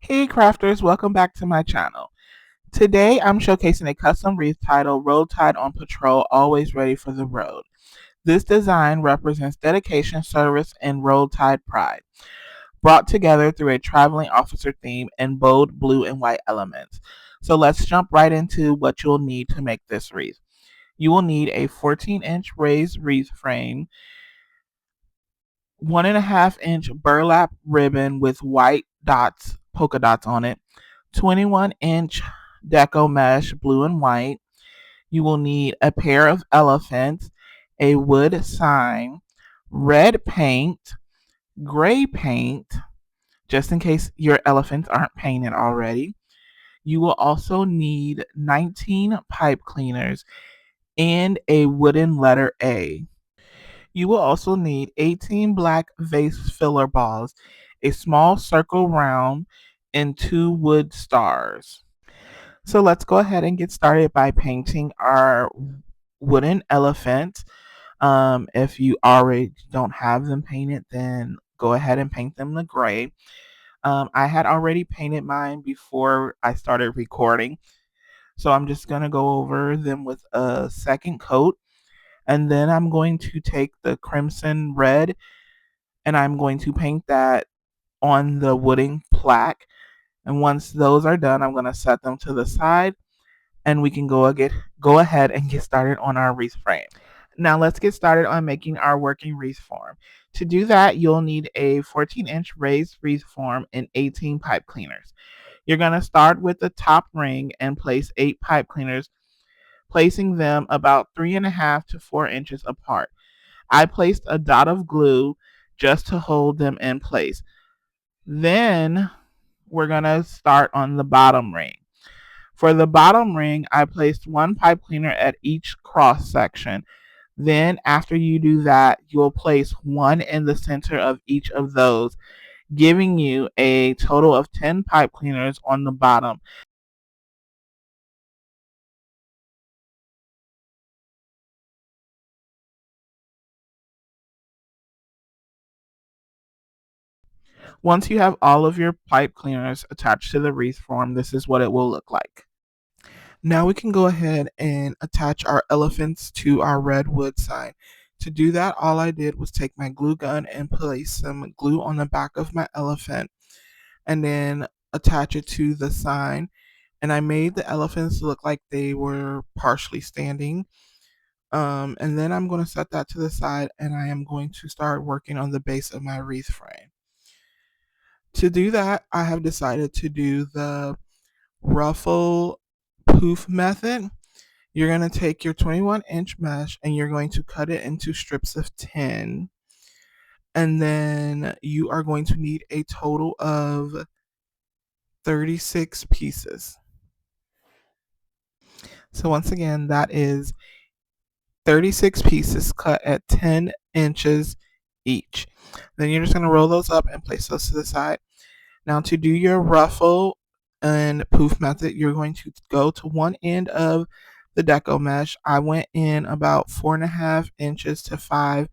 Hey crafters, welcome back to my channel. Today I'm showcasing a custom wreath titled Road Tide on Patrol, Always Ready for the Road. This design represents dedication, service, and road tide pride, brought together through a traveling officer theme and bold blue and white elements. So let's jump right into what you'll need to make this wreath. You will need a 14-inch raised wreath frame, 1.5-inch burlap ribbon with white dots, polka dots on it, 21-inch deco mesh, blue and white. You will need a pair of elephants, a wood sign, red paint, gray paint, just in case your elephants aren't painted already. You will also need 19 pipe cleaners and a wooden letter A. You will also need 18 black vase filler balls, a small circle round, and 2 wood stars. So let's go ahead and get started by painting our wooden elephant. If you already don't have them painted, then go ahead and paint them the gray. I had already painted mine before I started recording, so I'm just going to go over them with a second coat. And then I'm going to take the crimson red and I'm going to paint that on the wooden plaque. And once those are done, I'm going to set them to the side and we can go ahead and get started on our wreath frame. Now let's get started on making our working wreath form. To do that, you'll need a 14-inch raised wreath form and 18 pipe cleaners. You're going to start with the top ring and place 8 pipe cleaners, placing them about 3.5 to 4 inches apart. I placed a dot of glue just to hold them in place. Then we're going to start on the bottom ring. For the bottom ring, I placed 1 pipe cleaner at each cross section. Then after you do that, you'll place 1 in the center of each of those, giving you a total of 10 pipe cleaners on the bottom. Once you have all of your pipe cleaners attached to the wreath form, this is what it will look like. Now we can go ahead and attach our elephants to our redwood sign. To do that, all I did was take my glue gun and place some glue on the back of my elephant and then attach it to the sign. And I made the elephants look like they were partially standing. And then I'm going to set that to the side and I am going to start working on the base of my wreath frame. To do that, I have decided to do the ruffle poof method. You're going to take your 21-inch mesh and you're going to cut it into strips of 10. And then you are going to need a total of 36 pieces. So once again, that is 36 pieces cut at 10 inches each. Then you're just going to roll those up and place those to the side. Now to do your ruffle and poof method, you're going to go to one end of the deco mesh. I went in about 4.5 inches to 5,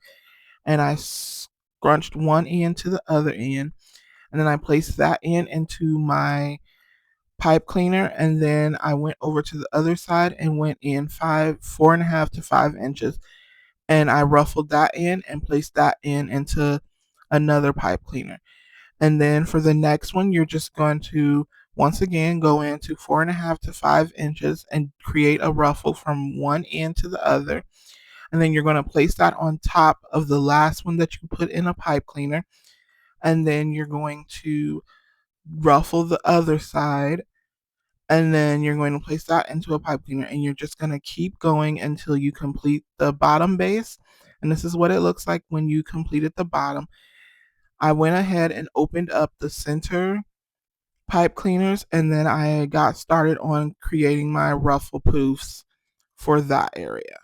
and I scrunched one end to the other end, and then I placed that end into my pipe cleaner, and then I went over to the other side and went in 4.5 to 5 inches, and I ruffled that in and placed that in into another pipe cleaner. And then for the next one, you're just going to once again go into 4.5 to 5 inches and create a ruffle from one end to the other. And then you're going to place that on top of the last one that you put in a pipe cleaner. And then you're going to ruffle the other side. And then you're going to place that into a pipe cleaner. And you're just going to keep going until you complete the bottom base. And this is what it looks like when you completed the bottom. I went ahead and opened up the center pipe cleaners and then I got started on creating my ruffle poofs for that area.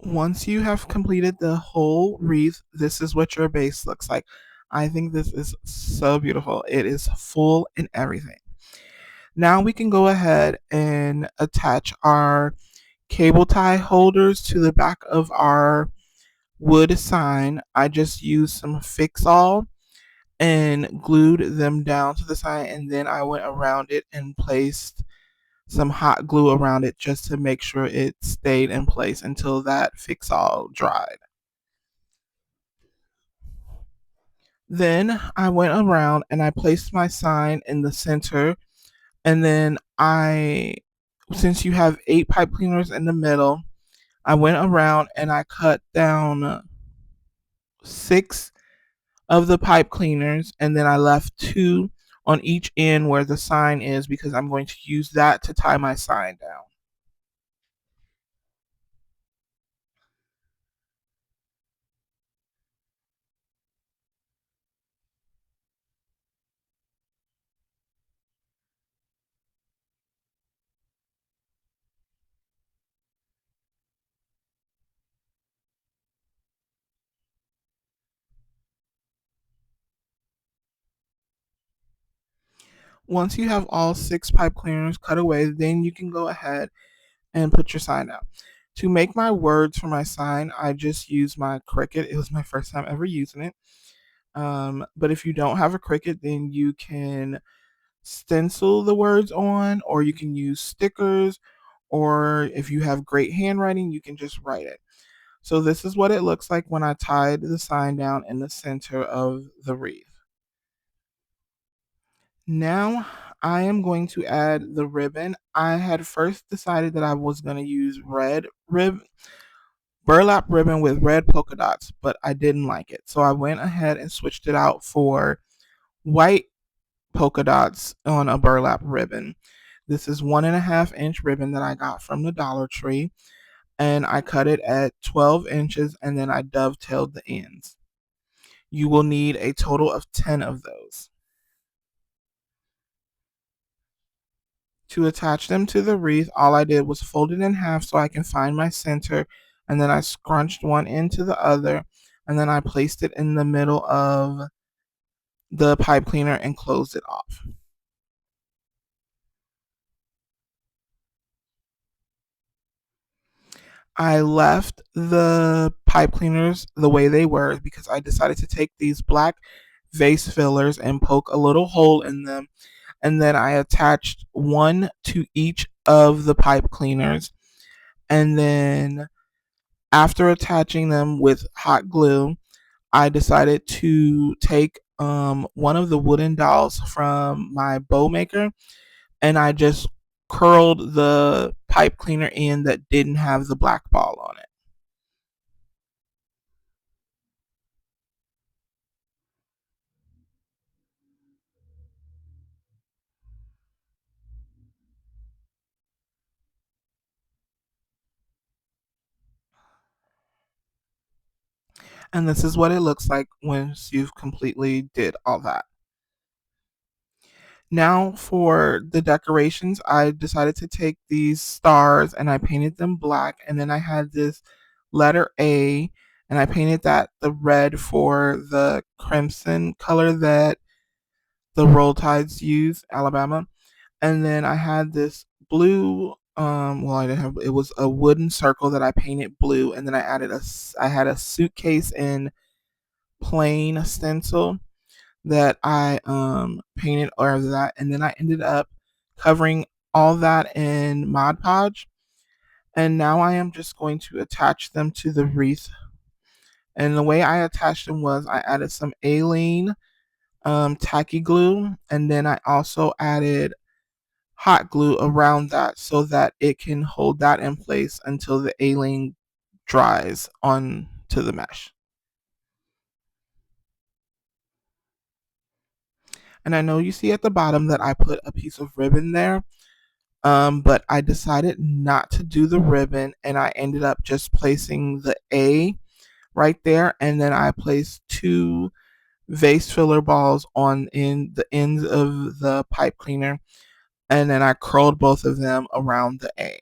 Once you have completed the whole wreath, this is what your base looks like. I think this is so beautiful. It is full and everything. Now we can go ahead and attach our cable tie holders to the back of our wood sign. I just used some Fix All and glued them down to the sign, and then I went around it and placed some hot glue around it just to make sure it stayed in place until that Fix All dried. Then I went around and I placed my sign in the center, and then since you have 8 pipe cleaners in the middle, I went around and I cut down 6 of the pipe cleaners, and then I left 2 on each end where the sign is because I'm going to use that to tie my sign down. Once you have all 6 pipe cleaners cut away, then you can go ahead and put your sign out. To make my words for my sign, I just used my Cricut. It was my first time ever using it. But if you don't have a Cricut, then you can stencil the words on, or you can use stickers, or if you have great handwriting, you can just write it. So this is what it looks like when I tied the sign down in the center of the wreath. Now I am going to add the ribbon. I had first decided that I was going to use burlap ribbon with red polka dots, but I didn't like it. So I went ahead and switched it out for white polka dots on a burlap ribbon. This is 1.5 inch ribbon that I got from the Dollar Tree, and I cut it at 12 inches and then I dovetailed the ends. You will need a total of 10 of those. To attach them to the wreath, all I did was fold it in half so I can find my center, and then I scrunched one into the other, and then I placed it in the middle of the pipe cleaner and closed it off. I left the pipe cleaners the way they were because I decided to take these black vase fillers and poke a little hole in them, and then I attached one to each of the pipe cleaners, and then after attaching them with hot glue, I decided to take one of the wooden dolls from my bow maker, and I just curled the pipe cleaner in that didn't have the black ball on it. And this is what it looks like once you've completely did all that. Now for the decorations, I decided to take these stars and I painted them black, and then I had this letter A and I painted that the red for the crimson color that the Roll Tides use, Alabama. And then I had this blue well, I didn't have, it was a wooden circle that I painted blue, and then I had a suitcase in plain stencil that I painted over that, and then I ended up covering all that in Mod Podge. And now I am just going to attach them to the wreath. And the way I attached them was I added some Alene tacky glue, and then I also added hot glue around that so that it can hold that in place until the Alene dries onto the mesh. And I know you see at the bottom that I put a piece of ribbon there, but I decided not to do the ribbon, and I ended up just placing the A right there, and then I placed 2 vase filler balls on in the ends of the pipe cleaner, and then I curled both of them around the A.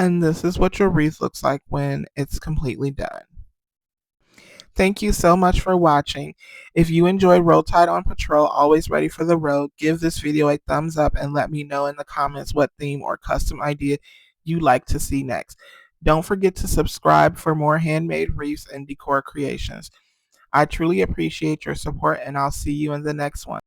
And this is what your wreath looks like when it's completely done. Thank you so much for watching. If you enjoyed Roll Tide on Patrol, always ready for the road, give this video a thumbs up and let me know in the comments what theme or custom idea you'd like to see next. Don't forget to subscribe for more handmade wreaths and decor creations. I truly appreciate your support, and I'll see you in the next one.